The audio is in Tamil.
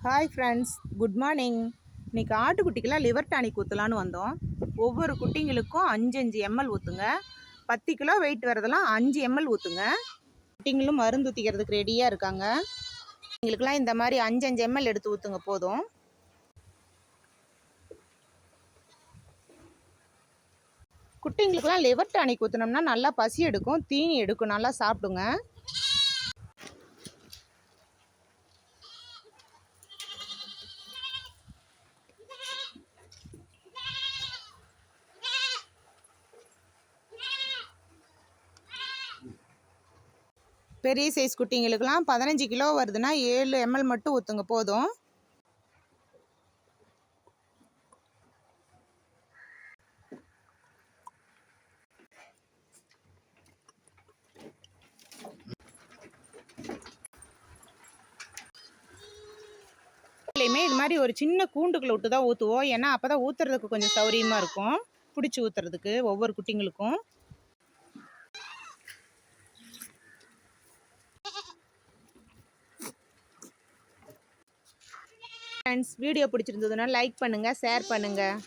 Hi friends, good morning. இன்றைக்கி ஆட்டுக்குட்டிக்கெலாம் லிவர் டானிக் ஊற்றலான்னு வந்தோம். ஒவ்வொரு குட்டிங்களுக்கும் 5 எம்எல் ஊற்றுங்க. 10 கிலோ வெயிட் வரதெல்லாம் 5 எம்எல் ஊற்றுங்க. குட்டிங்களும் மருந்து ஊற்றிக்கிறதுக்கு ரெடியாக இருக்காங்க. எங்களுக்கெல்லாம் இந்த மாதிரி 5 எம்எல் எடுத்து ஊற்றுங்க போதும். குட்டிங்களுக்கெல்லாம் லிவர் டானிக் ஊற்றினோம்னா நல்லா பசி எடுக்கும், தீனி எடுக்கும், நல்லா சாப்பிடுங்க. பெரிய சைஸ் குட்டிங்களுக்கெல்லாம் 15 கிலோ வருதுன்னா 7 எம்எல் மட்டும் ஊற்றுங்க போதும். இது மாதிரி ஒரு சின்ன கூண்டுக்குள்ள விட்டு தான் ஊற்றுவோம். ஏன்னா அப்போ தான் ஊற்றுறதுக்கு கொஞ்சம் சௌரியமாக இருக்கும், பிடிச்சி ஊற்றுறதுக்கு ஒவ்வொரு குட்டிங்களுக்கும். ஃப்ரெண்ட்ஸ், வீடியோ பிடிச்சிருந்ததுன்னா லைக் பண்ணுங்கள், ஷேர் பண்ணுங்கள்.